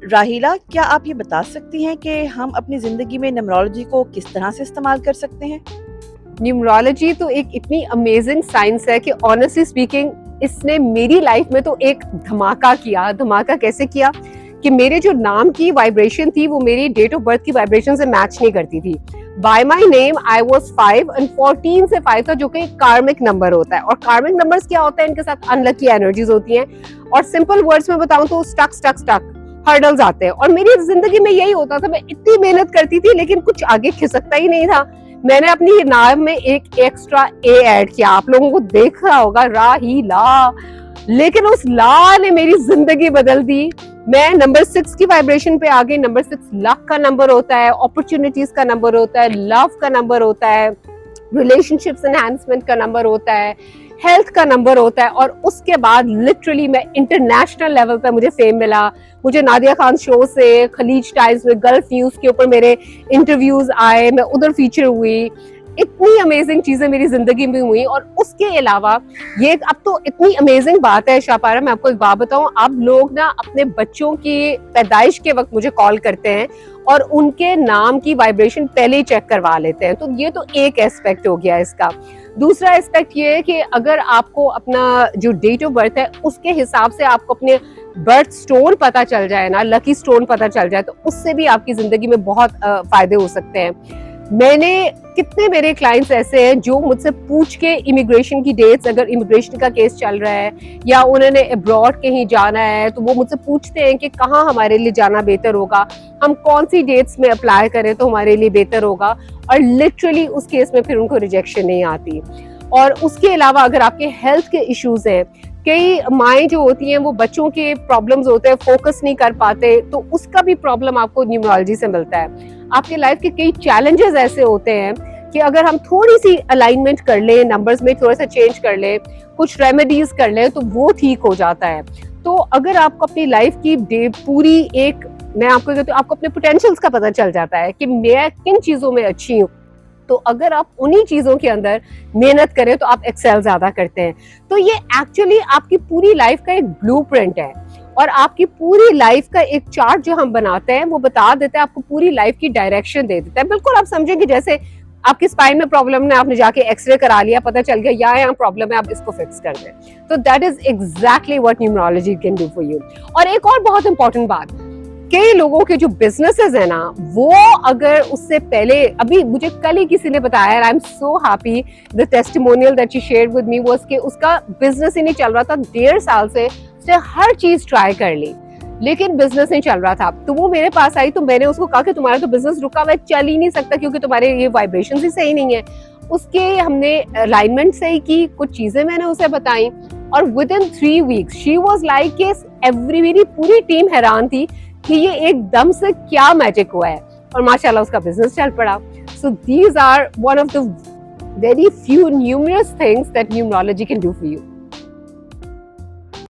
राहिला, क्या आप ये बता सकती हैं कि हम अपनी ज़िंदगी में न्यूमरोलॉजी को किस तरह से इस्तेमाल कर सकते हैं? न्यूमरोलॉजी तो एक इतनी अमेजिंग साइंस है कि ऑनेस्टली स्पीकिंग इसने मेरी लाइफ में तो एक धमाका किया। धमाका कैसे किया कि मेरे जो नाम की वाइब्रेशन थी वो मेरी डेट ऑफ बर्थ की वाइब्रेशन से मैच नहीं करती थी। Bye my name I was 5 and 14 से 5 था, जो कि कार्मिक नंबर होता है। और कार्मिक नंबर्स क्या होता है, इनके साथ अनलकी एनर्जीज होती हैं। और सिंपल वर्ड्स में बताऊं तो स्टक स्टक स्टक हर्डल्स आते हैं। और मेरी जिंदगी में यही होता था, मैं इतनी मेहनत करती थी लेकिन कुछ आगे खिसकता ही नहीं था। मैंने अपनी नाम में एक एक्स्ट्रा ए ऐड किया, आप लोगों को देख रहा होगा, राहीला। लेकिन उस ला ने मेरी जिंदगी बदल दी। मैं नंबर 6 की वाइब्रेशन पे आ गई। नंबर 6 लक का नंबर होता है, अपॉर्चुनिटीज का नंबर होता है, लव का नंबर होता है, रिलेशनशिप्स एनहांसमेंट का नंबर होता है, हेल्थ का नंबर होता है। और उसके बाद लिटरली मैं इंटरनेशनल लेवल पे मुझे फेम मिला। मुझे नादिया खान शो से, खलीज टाइम्स में, गल्फ न्यूज के ऊपर मेरे इंटरव्यूज आए, मैं उधर फीचर हुई। इतनी अमेजिंग चीजें मेरी जिंदगी में हुई। और उसके अलावा ये अब तो इतनी अमेजिंग बात है शापारा, मैं आपको एक बात बताऊं, अब लोग ना अपने बच्चों की पैदाइश के वक्त मुझे कॉल करते हैं और उनके नाम की वाइब्रेशन पहले ही चेक करवा लेते हैं। तो ये तो एक एस्पेक्ट हो गया इसका। दूसरा एस्पेक्ट ये है कि अगर आपको अपना जो डेट ऑफ बर्थ है उसके हिसाब से आपको अपने बर्थ स्टोन पता चल जाए ना, लकी स्टोन पता चल जाए, तो उससे भी आपकी जिंदगी में बहुत फायदे हो सकते हैं। मैंने कितने मेरे क्लाइंट्स ऐसे हैं जो मुझसे पूछ के इमिग्रेशन की डेट्स, अगर इमिग्रेशन का केस चल रहा है या उन्होंने अब्रॉड कहीं जाना है, तो वो मुझसे पूछते हैं कि कहाँ हमारे लिए जाना बेहतर होगा, हम कौन सी डेट्स में अप्लाई करें तो हमारे लिए बेहतर होगा। और लिटरली उस केस में फिर उनको रिजेक्शन नहीं आती। और उसके अलावा अगर आपके हेल्थ के इश्यूज हैं, कई माएँ जो होती हैं वो बच्चों के प्रॉब्लम्स होते हैं, फोकस नहीं कर पाते, तो उसका भी प्रॉब्लम आपको न्यूमरोलॉजी से मिलता है। आपके लाइफ के कई चैलेंजेस ऐसे होते हैं कि अगर हम थोड़ी सी अलाइनमेंट कर लें, नंबर्स में थोड़ा सा चेंज कर लें, कुछ रेमेडीज कर लें, तो वो ठीक हो जाता है। तो अगर आपको अपनी लाइफ की पूरी एक, मैं आपको कहती हूँ, आपको अपने पोटेंशियल्स का पता चल जाता है कि मैं किन चीजों में अच्छी हूँ, तो अगर आप उन्हीं चीजों के अंदर मेहनत करें तो आप एक्सेल ज्यादा करते हैं। तो ये एक्चुअली आपकी पूरी लाइफ का एक ब्लूप्रिंट है। और आपकी पूरी लाइफ का एक चार्ट जो हम बनाते हैं वो बता देता है, आपको पूरी लाइफ की डायरेक्शन दे देता है। बिल्कुल आप समझेंगे जैसे आपकी स्पाइन में प्रॉब्लम है, आपने जाके एक्सरे करा लिया, पता चल गया यहाँ प्रॉब्लम है, आप इसको फिक्स कर दें। तो that is exactly what numerology can do for you. और एक और बहुत इंपॉर्टेंट बात, कई लोगों के जो बिजनेसेस है ना, वो अगर उससे पहले, अभी मुझे कल ही किसी ने बताया, I am so happy, the testimonial that she shared with me was कि उसका बिजनेस ही नहीं चल रहा था 1.5 साल से, उसने हर चीज ट्राई कर ली लेकिन बिजनेस नहीं चल रहा था। तो वो मेरे पास आई, तो मैंने उसको कहा कि तुम्हारा तो बिजनेस रुका हुआ है, चल ही नहीं सकता क्योंकि तुम्हारे ये वाइब्रेशन ही सही नहीं है। उसके हमने अलाइनमेंट सही की, कुछ चीजें मैंने उसे बताई, और with in 3 weeks she was like, every, मेरी पूरी टीम हैरान थी कि ये एकदम से क्या मैजिक हुआ है। और माशाल्लाह उसका बिजनेस चल पड़ा। So these are one of the very few numerous things that numerology can do for you.